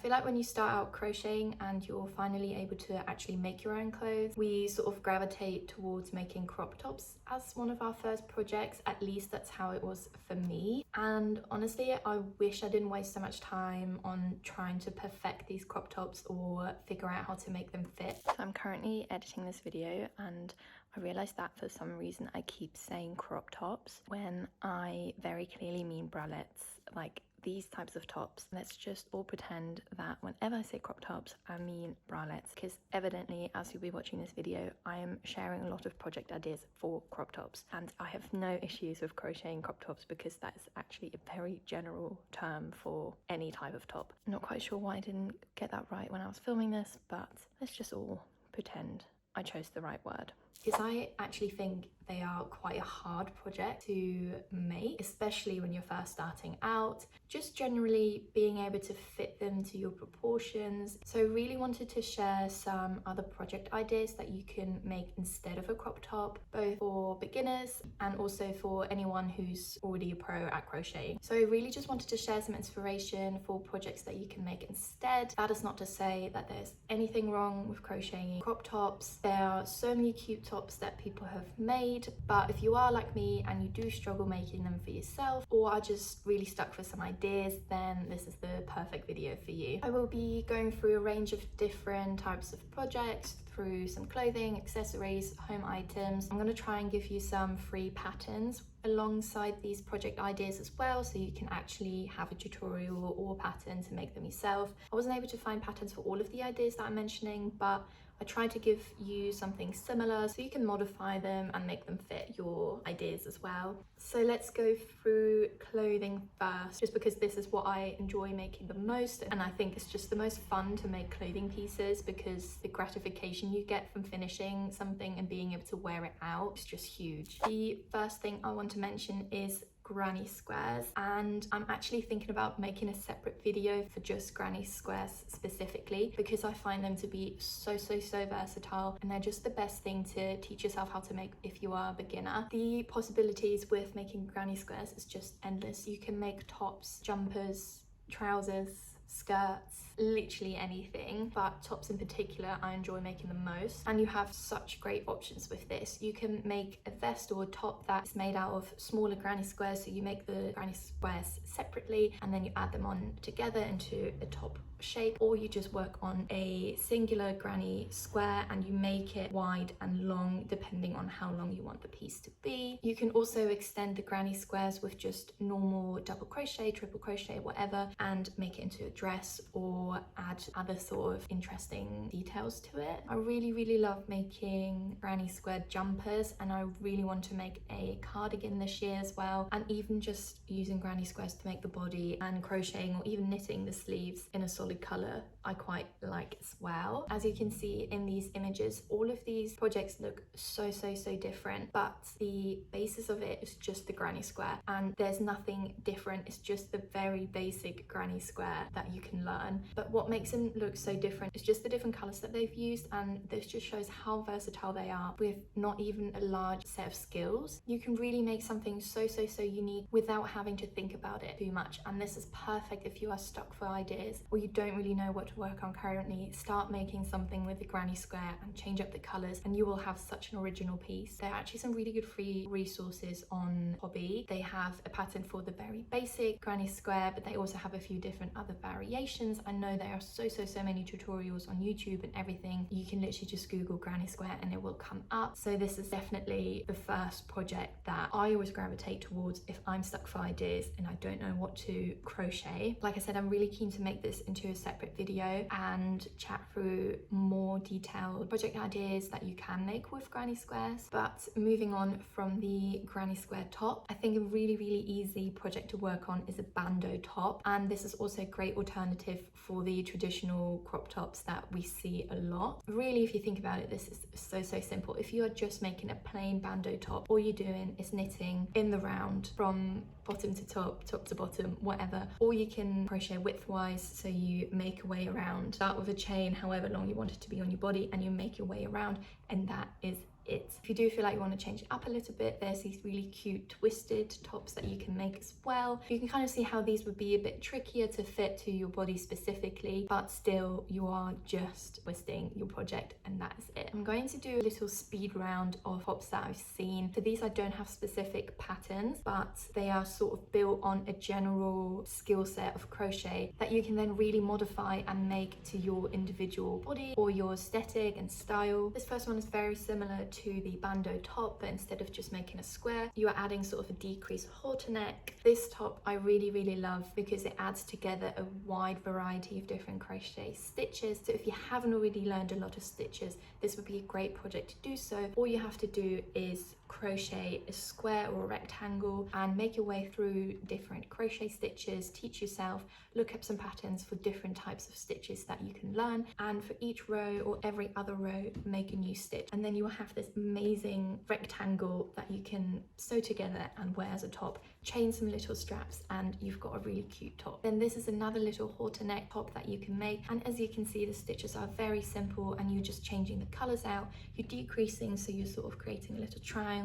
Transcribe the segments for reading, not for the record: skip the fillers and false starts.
feel like when you start out crocheting and you're finally able to actually make your own clothes, we sort of gravitate towards making crop tops as one of our first projects. At least that's how it was for me. And honestly, I wish I didn't waste so much time on trying to perfect these crop tops or figure out how to make them fit. So I'm currently editing this video and I realised that for some reason I keep saying crop tops when I very clearly mean bralettes, like these types of tops. Let's just all pretend that whenever I say crop tops, I mean bralettes, because evidently, as you'll be watching this video, I am sharing a lot of project ideas for crop tops, and I have no issues with crocheting crop tops because that is actually a very general term for any type of top. I'm not quite sure why I didn't get that right when I was filming this, but let's just all pretend I chose the right word. Because I actually think they are quite a hard project to make, especially when you're first starting out. Just generally being able to fit them to your proportions. So I really wanted to share some other project ideas that you can make instead of a crop top, both for beginners and also for anyone who's already a pro at crocheting. So I really just wanted to share some inspiration for projects that you can make instead. That is not to say that there's anything wrong with crocheting crop tops. There are so many cute tops that people have made, but if you are like me and you do struggle making them for yourself or are just really stuck for some ideas, then this is the perfect video for you. I will be going through a range of different types of projects, through some clothing, accessories, home items. I'm going to try and give you some free patterns alongside these project ideas as well, so you can actually have a tutorial or pattern to make them yourself. I wasn't able to find patterns for all of the ideas that I'm mentioning, but I tried to give you something similar so you can modify them and make them fit your ideas as well. So let's go through clothing first, just because this is what I enjoy making the most, and I think it's just the most fun to make clothing pieces because the gratification you get from finishing something and being able to wear it out is just huge. The first thing I want to mention is granny squares, and I'm actually thinking about making a separate video for just granny squares specifically because I find them to be so versatile, and they're just the best thing to teach yourself how to make if you are a beginner. The possibilities with making granny squares is just endless. You can make tops, jumpers, trousers, skirts, literally anything, but tops in particular I enjoy making the most, and you have such great options with this. You can make a vest or a top that's made out of smaller granny squares, so you make the granny squares separately and then you add them on together into a top shape, or you just work on a singular granny square and you make it wide and long depending on how long you want the piece to be. You can also extend the granny squares with just normal double crochet, triple crochet, whatever, and make it into a dress or add other sort of interesting details to it. I really love making granny square jumpers, and I really want to make a cardigan this year as well, and even just using granny squares to make the body and crocheting or even knitting the sleeves in a solid color I quite like as well. As you can see in these images, all of these projects look so different, but the basis of it is just the granny square, and there's nothing different. It's just the very basic granny square that you can learn, but what makes them look so different is just the different colors that they've used, and this just shows how versatile they are. With not even a large set of skills, you can really make something so unique without having to think about it too much, and this is perfect if you are stuck for ideas or you don't really know what to work on currently. Start making something with the granny square and change up the colors, and you will have such an original piece. There are actually some really good free resources on Hobby. They have a pattern for the very basic granny square, but they also have a few different other variations. I know there are so many tutorials on YouTube and everything. You can literally just Google granny square and it will come up. So this is definitely the first project that I always gravitate towards if I'm stuck for ideas and I don't know what to crochet. Like I said, I'm really keen to make this into a separate video and chat through more detailed project ideas that you can make with granny squares. But moving on from the granny square top, I think a really easy project to work on is a bandeau top, and this is also a great alternative for the traditional crop tops that we see a lot. Really, if you think about it, this is so simple. If you are just making a plain bandeau top, all you're doing is knitting in the round from bottom to top, top to bottom, whatever, or you can crochet widthwise, so you make a way around. Start with a chain however long you want it to be on your body and you make your way around, and that is it. If you do feel like you want to change it up a little bit, there's these really cute twisted tops that you can make as well. You can kind of see how these would be a bit trickier to fit to your body specifically, but still you are just twisting your project, and that is it. I'm going to do a little speed round of tops that I've seen. For these I don't have specific patterns, but they are sort of built on a general skill set of crochet that you can then really modify and make to your individual body or your aesthetic and style. This first one is very similar to the bandeau top, but instead of just making a square, you are adding sort of a decreased halter neck. This top I really love because it adds together a wide variety of different crochet stitches. So if you haven't already learned a lot of stitches, this would be a great project to do so. All you have to do is crochet a square or a rectangle and make your way through different crochet stitches, teach yourself, look up some patterns for different types of stitches that you can learn, and for each row or every other row make a new stitch, and then you will have this amazing rectangle that you can sew together and wear as a top. Chain some little straps and you've got a really cute top. Then this is another little halter neck top that you can make, and as you can see the stitches are very simple and you're just changing the colors out. You're decreasing, so you're sort of creating a little triangle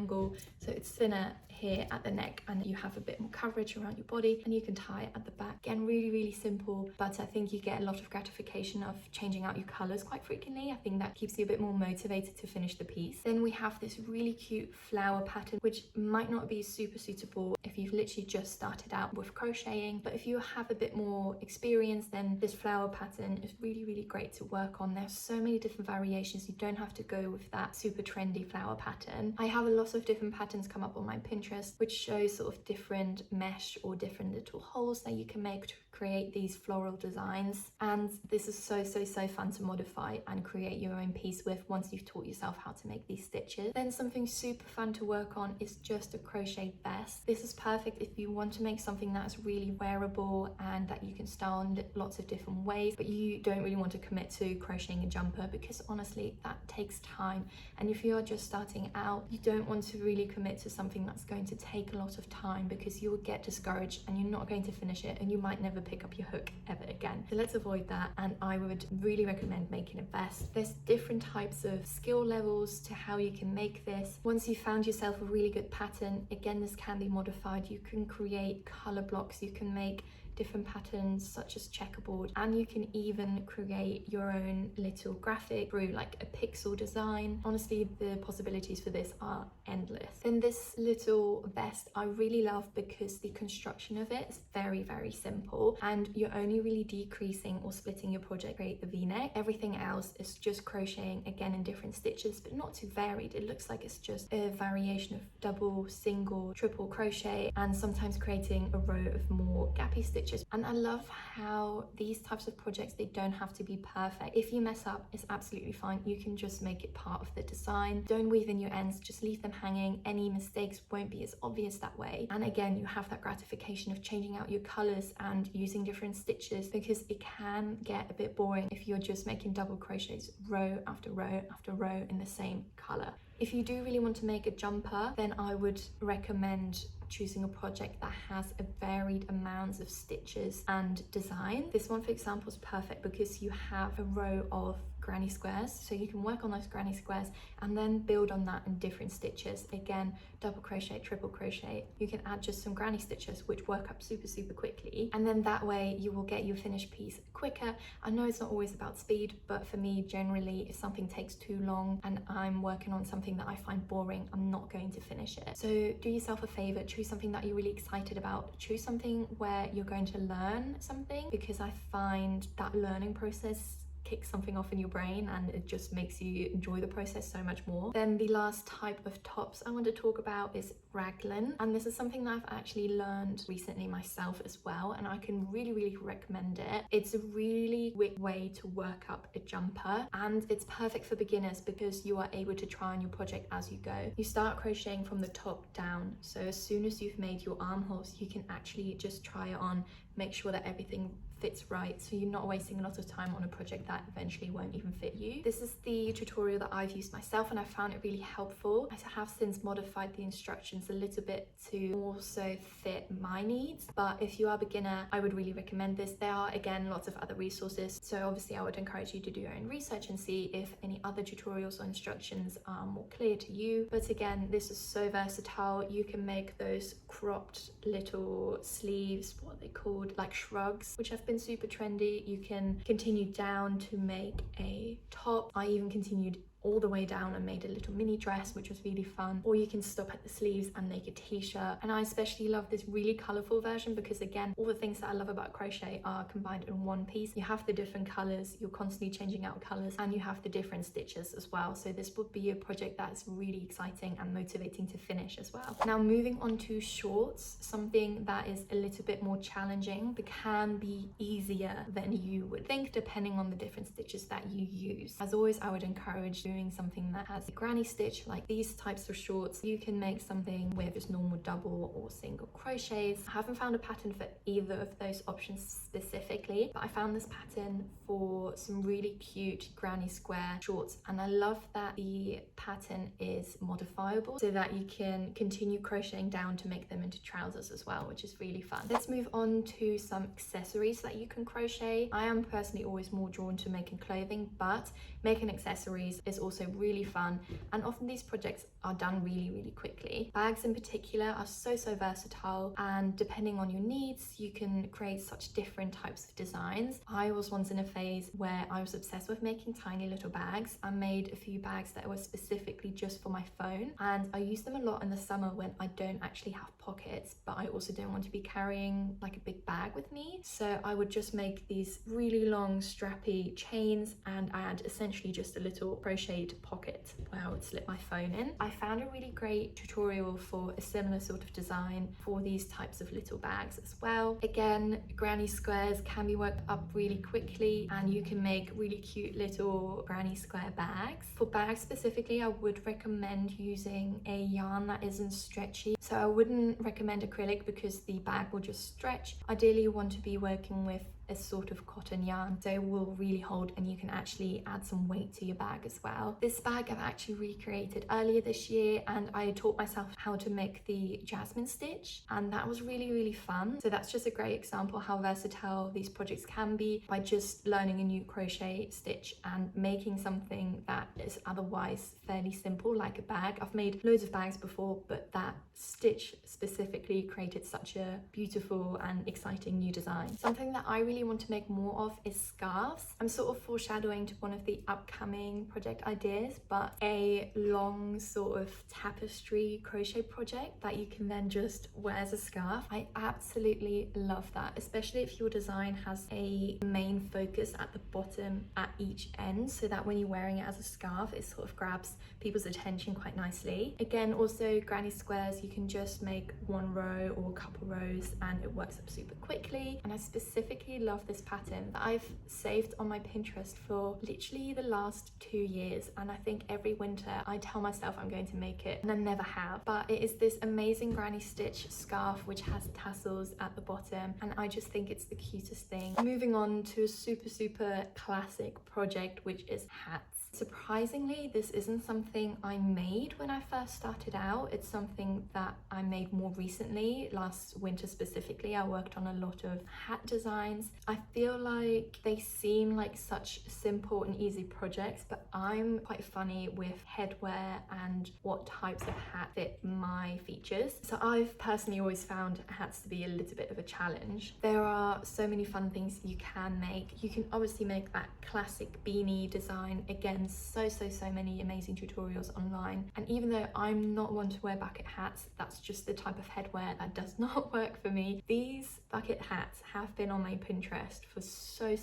so it's thinner here at the neck and you have a bit more coverage around your body, and you can tie it at the back. Again, really simple, but I think you get a lot of gratification of changing out your colors quite frequently. I think that keeps you a bit more motivated to finish the piece. Then we have this really cute flower pattern, which might not be super suitable if you've literally just started out with crocheting, but if you have a bit more experience, then this flower pattern is really great to work on. There's so many different variations. You don't have to go with that super trendy flower pattern. I have a lot of different patterns come up on my Pinterest which show sort of different mesh or different little holes that you can make to create these floral designs, and this is so fun to modify and create your own piece with once you've taught yourself how to make these stitches. Then something super fun to work on is just a crochet vest. This is perfect if you want to make something that's really wearable and that you can style in lots of different ways, but you don't really want to commit to crocheting a jumper because honestly that takes time, and if you are just starting out you don't want to really commit to something that's going to take a lot of time because you will get discouraged and you're not going to finish it and you might never pick up your hook ever again. So let's avoid that, and I would really recommend making a vest. There's different types of skill levels to how you can make this. Once you've found yourself a really good pattern, again this can be modified. You can create color blocks, you can make different patterns such as checkerboard, and you can even create your own little graphic through like a pixel design. Honestly, the possibilities for this are endless. Then this little vest I really love because the construction of it is very simple, and you're only really decreasing or splitting your project to create the v-neck. Everything else is just crocheting again in different stitches, but not too varied. It looks like it's just a variation of double, single, triple crochet, and sometimes creating a row of more gappy stitches. And I love how these types of projects, they don't have to be perfect. If you mess up, it's absolutely fine. You can just make it part of the design. Don't weave in your ends, just leave them hanging. Any mistakes won't be as obvious that way. And again, you have that gratification of changing out your colors and using different stitches, because it can get a bit boring if you're just making double crochets row after row after row in the same color. If you do really want to make a jumper, then I would recommend choosing a project that has a varied amount of stitches and design. This one, for example, is perfect because you have a row of granny squares, so you can work on those granny squares and then build on that in different stitches. Again, double crochet, triple crochet. You can add just some granny stitches which work up super quickly, and then that way you will get your finished piece quicker. I know it's not always about speed, but for me generally if something takes too long and I'm working on something that I find boring, I'm not going to finish it. So do yourself a favor, choose something that you're really excited about. Choose something where you're going to learn something, because I find that learning process kicks something off in your brain and it just makes you enjoy the process so much more. Then the last type of tops I want to talk about is raglan, and this is something that I've actually learned recently myself as well, and I can really recommend it. It's a really quick way to work up a jumper, and it's perfect for beginners because you are able to try on your project as you go. You start crocheting from the top down, so as soon as you've made your armholes you can actually just try it on, make sure that everything fits right, so you're not wasting a lot of time on a project that eventually won't even fit you. This is the tutorial that I've used myself and I found it really helpful. I have since modified the instructions a little bit to also fit my needs, but if you are a beginner, I would really recommend this. There are, again, lots of other resources, so obviously I would encourage you to do your own research and see if any other tutorials or instructions are more clear to you. But again, this is so versatile. You can make those cropped little sleeves, what they called, like shrugs, which have been super trendy. You can continue down to make a top. I even continued all the way down and made a little mini dress, which was really fun. Or you can stop at the sleeves and make a t-shirt. And I especially love this really colorful version because, again, all the things that I love about crochet are combined in one piece. You have the different colors, you're constantly changing out colors, and you have the different stitches as well. So this would be a project that's really exciting and motivating to finish as well. Now, moving on to shorts, something that is a little bit more challenging but can be easier than you would think depending on the different stitches that you use. As always, I would encourage doing something that has a granny stitch, like these types of shorts. You can make something with just normal double or single crochets. I haven't found a pattern for either of those options specifically, but I found this pattern for some really cute granny square shorts, and I love that the pattern is modifiable so that you can continue crocheting down to make them into trousers as well, which is really fun. Let's move on to some accessories that you can crochet. I am personally always more drawn to making clothing, but making accessories is also really fun, and often these projects are done really quickly. Bags in particular are so versatile, and depending on your needs, you can create such different types of designs. I was once in a phase where I was obsessed with making tiny little bags. I made a few bags that were specifically just for my phone, and I use them a lot in the summer when I don't actually have pockets, but I also don't want to be carrying like a big bag with me. So I would just make these really long strappy chains, and I had essentially just a little crocheted pocket where I would slip my phone in. I found a really great tutorial for a similar sort of design for these types of little bags as well. Again, granny squares can be worked up really quickly, and you can make really cute little granny square bags. For bags specifically, I would recommend using a yarn that isn't stretchy. So I wouldn't recommend acrylic because the bag will just stretch. Ideally, you want to be working with a sort of cotton yarn, so it will really hold, and you can actually add some weight to your bag as well. This bag I've actually recreated earlier this year, and I taught myself how to make the jasmine stitch, and that was really fun. So that's just a great example how versatile these projects can be by just learning a new crochet stitch and making something that is otherwise fairly simple, like a bag. I've made loads of bags before, but that stitch specifically created such a beautiful and exciting new design. Something that I really want to make more of is scarves. I'm sort of foreshadowing to one of the upcoming project ideas, but a long sort of tapestry crochet project that you can then just wear as a scarf. I absolutely love that, especially if your design has a main focus at the bottom at each end, so that when you're wearing it as a scarf, it sort of grabs people's attention quite nicely. Again, also granny squares, you can just make one row or a couple rows and it works up super quickly. And I specifically love this pattern that I've saved on my Pinterest for literally the last 2 years, and I think every winter I tell myself I'm going to make it and I never have. But it is this amazing granny stitch scarf which has tassels at the bottom, and I just think it's the cutest thing. Moving on to a super classic project, which is hats. Surprisingly, this isn't something I made when I first started out. It's something that I made more recently. Last winter specifically, I worked on a lot of hat designs. I feel like they seem like such simple and easy projects, but I'm quite funny with headwear and what types of hat fit my features. So I've personally always found hats to be a little bit of a challenge. There are so many fun things you can make. You can obviously make that classic beanie design. Again, so many amazing tutorials online, and even though I'm not one to wear bucket hats, that's just the type of headwear that does not work for me. These bucket hats have been on my Pinterest for so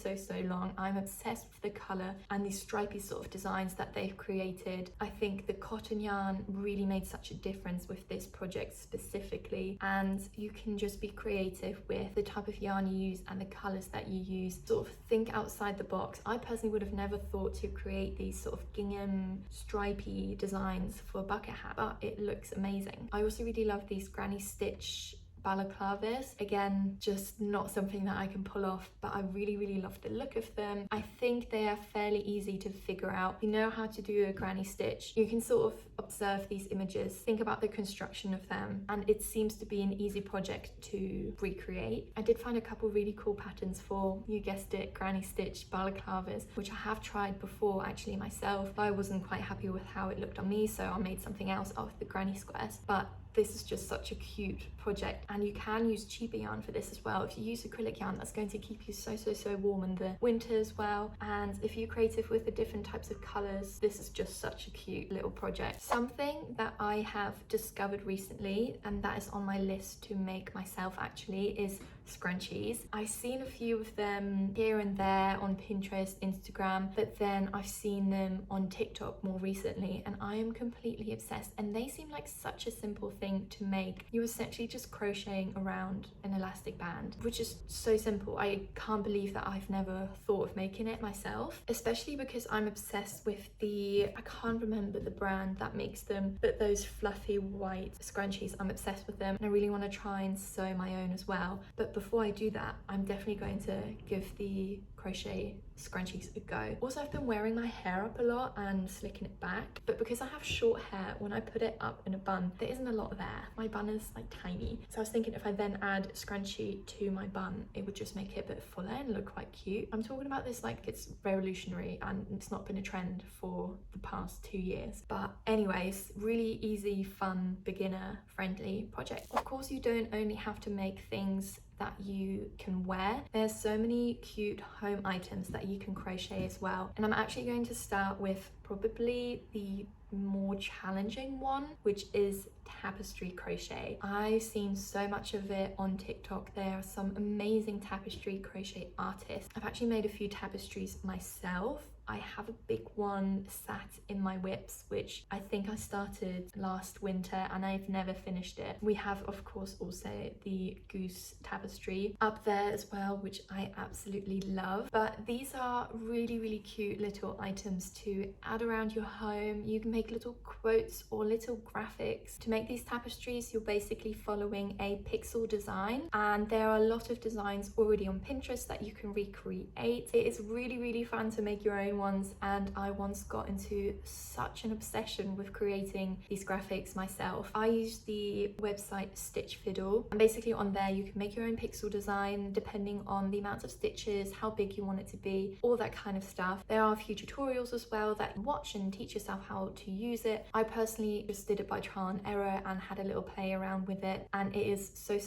long. I'm obsessed with the color and these stripy sort of designs that they've created. I think the cotton yarn really made such a difference with this project specifically, and you can just be creative with the type of yarn you use and the colors that you use. Sort of think outside the box. I personally would have never thought to create these sort of gingham stripy designs for a bucket hat, but it looks amazing. I also really love these granny stitch balaclavas. Again, just not something that I can pull off, but I really love the look of them. I think they are fairly easy to figure out. You know how to do a granny stitch. You can sort of observe these images, think about the construction of them, and it seems to be an easy project to recreate. I did find a couple really cool patterns for, you guessed it, granny stitch balaclavas, which I have tried before actually myself, but I wasn't quite happy with how it looked on me, so I made something else out of the granny squares. But this is just such a cute project, and you can use cheaper yarn for this as well. If you use acrylic yarn, that's going to keep you so warm in the winter as well. And if you're creative with the different types of colors, this is just such a cute little project. Something that I have discovered recently, and that is on my list to make myself actually, is scrunchies. I've seen a few of them here and there on Pinterest, Instagram, but then I've seen them on TikTok more recently, and I am completely obsessed. And they seem like such a simple thing to make. You're essentially just crocheting around an elastic band, which is so simple. I can't believe that I've never thought of making it myself, especially because I'm obsessed with I can't remember the brand that makes them, but those fluffy white scrunchies, I'm obsessed with them, and I really want to try and sew my own as well. But before I do that, I'm definitely going to give the crochet scrunchies a go. Also, I've been wearing my hair up a lot and slicking it back, but because I have short hair, when I put it up in a bun, there isn't a lot there. My bun is like tiny, so I was thinking if I then add scrunchie to my bun, it would just make it a bit fuller and look quite cute. I'm talking about this like it's revolutionary, and it's not been a trend for the past 2 years. But anyways, really easy, fun, beginner friendly project. Of course, you don't only have to make things that you can wear. There's so many cute home items that you can crochet as well, and I'm actually going to start with probably the more challenging one, which is tapestry crochet. I've seen so much of it on TikTok. There are some amazing tapestry crochet artists. I've actually made a few tapestries myself. I have a big one sat in my whips, which I think I started last winter, and I've never finished it. We have, of course, also the goose tapestry up there as well, which I absolutely love. But these are really cute little items to add around your home. You can make little quotes or little graphics. To make these tapestries, you're basically following a pixel design, and there are a lot of designs already on Pinterest that you can recreate. It is really fun to make your own ones, and I once got into such an obsession with creating these graphics myself. I use the website Stitch Fiddle, and basically on there you can make your own pixel design depending on the amount of stitches, how big you want it to be, all that kind of stuff. There are a few tutorials as well that you watch and teach yourself how to use it. I personally just did it by trial and error and had a little play around with it, and it is so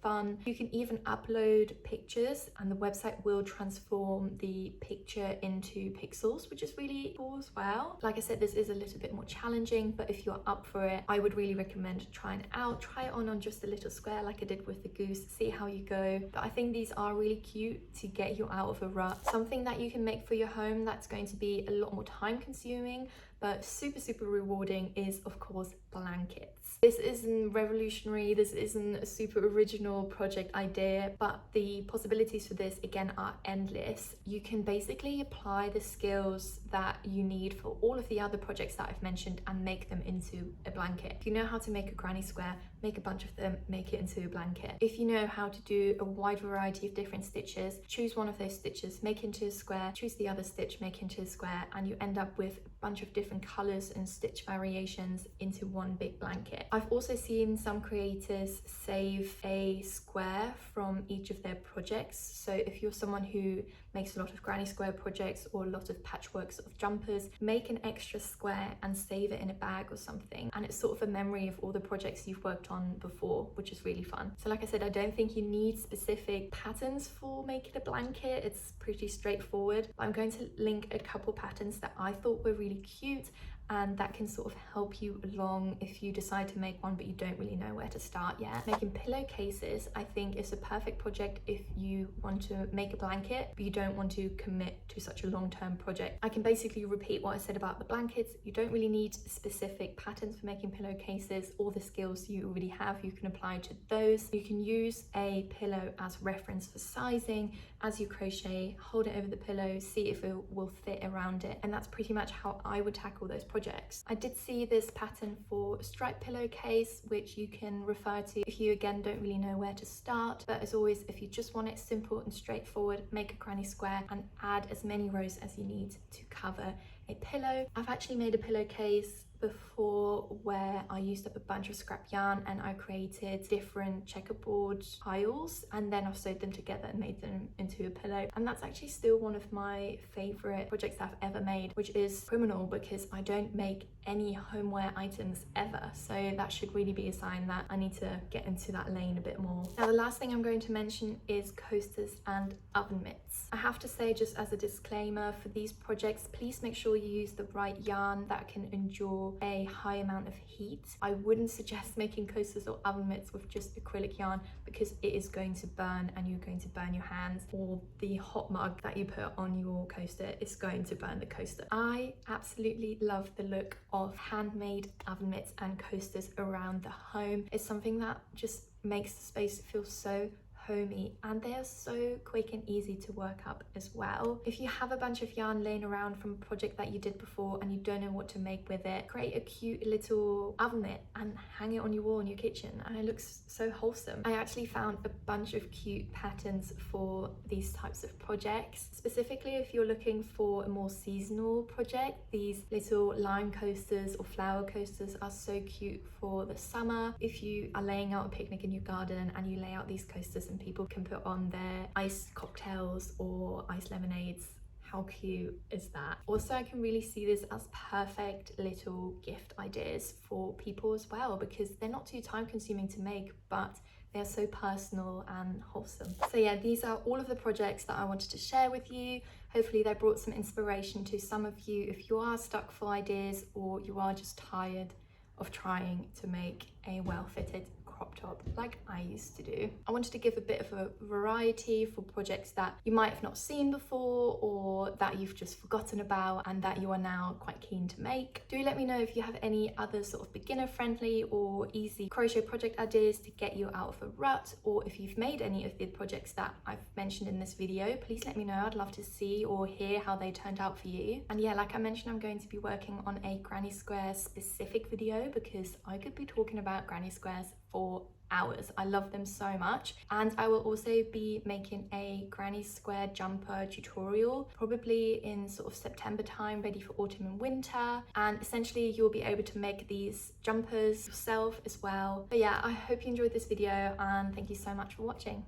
fun. You can even upload pictures, and the website will transform the picture into pixels, which is really cool as well. Like I said, this is a little bit more challenging, but if you're up for it, I would really recommend trying it out. Try it on just a little square like I did with the goose, see how you go. But I think these are really cute to get you out of a rut. Something that you can make for your home that's going to be a lot more time consuming but super rewarding is, of course, blankets. This isn't revolutionary, this isn't a super original project idea, but the possibilities for this again are endless. You can basically apply the skills that you need for all of the other projects that I've mentioned and make them into a blanket. If you know how to make a granny square, make a bunch of them, make it into a blanket. If you know how to do a wide variety of different stitches, choose one of those stitches, make it into a square, choose the other stitch, make it into a square, and you end up with a bunch of different colors and stitch variations into one big blanket. I've also seen some creators save a square from each of their projects. So if you're someone who makes a lot of granny square projects or a lot of patchworks of jumpers, make an extra square and save it in a bag or something, and it's sort of a memory of all the projects you've worked on before, which is really fun. So like I said, I don't think you need specific patterns for making a blanket. It's pretty straightforward. I'm going to link a couple patterns that I thought were really cute and that can sort of help you along if you decide to make one but you don't really know where to start yet. Making pillowcases, I think, is a perfect project if you want to make a blanket but you don't want to commit to such a long-term project. I can basically repeat what I said about the blankets. You don't really need specific patterns for making pillowcases. All the skills you already have, you can apply to those. You can use a pillow as reference for sizing. As you crochet, hold it over the pillow, see if it will fit around it, and that's pretty much how I would tackle those projects. projects. I did see this pattern for a striped pillowcase, which you can refer to if you again don't really know where to start. But as always, if you just want it simple and straightforward, make a granny square and add as many rows as you need to cover a pillow. I've actually made a pillowcase before where I used up a bunch of scrap yarn and I created different checkerboard piles, and then I've sewed them together and made them into a pillow. And that's actually still one of my favorite projects that I've ever made, which is criminal because I don't make any homeware items ever. So that should really be a sign that I need to get into that lane a bit more. Now, the last thing I'm going to mention is coasters and oven mitts. I have to say, just as a disclaimer, for these projects, please make sure you use the right yarn that can endure a high amount of heat. I wouldn't suggest making coasters or oven mitts with just acrylic yarn because it is going to burn and you're going to burn your hands, or the hot mug that you put on your coaster is going to burn the coaster. I absolutely love the look of handmade oven mitts and coasters around the home. It's something that just makes the space feel so homey, and they are so quick and easy to work up as well. If you have a bunch of yarn laying around from a project that you did before and you don't know what to make with it, create a cute little oven mitt and hang it on your wall in your kitchen, and it looks so wholesome. I actually found a bunch of cute patterns for these types of projects. Specifically, if you're looking for a more seasonal project, these little lime coasters or flower coasters are so cute for the summer. If you are laying out a picnic in your garden and you lay out these coasters and people can put on their iced cocktails or iced lemonades, how cute is that? Also, I can really see this as perfect little gift ideas for people as well, because they're not too time consuming to make, but they're so personal and wholesome. So yeah, these are all of the projects that I wanted to share with you. Hopefully they brought some inspiration to some of you if you are stuck for ideas or you are just tired of trying to make a well-fitted crop top like I used to do. I wanted to give a bit of a variety for projects that you might have not seen before or that you've just forgotten about and that you are now quite keen to make. Do let me know if you have any other sort of beginner friendly or easy crochet project ideas to get you out of a rut, or if you've made any of the projects that I've mentioned in this video, please let me know. I'd love to see or hear how they turned out for you. And yeah, like I mentioned, I'm going to be working on a granny square specific video because I could be talking about granny squares for hours. I love them so much. And I will also be making a granny square jumper tutorial probably in sort of September time, ready for autumn and winter, and essentially you'll be able to make these jumpers yourself as well. But yeah, I hope you enjoyed this video and thank you so much for watching.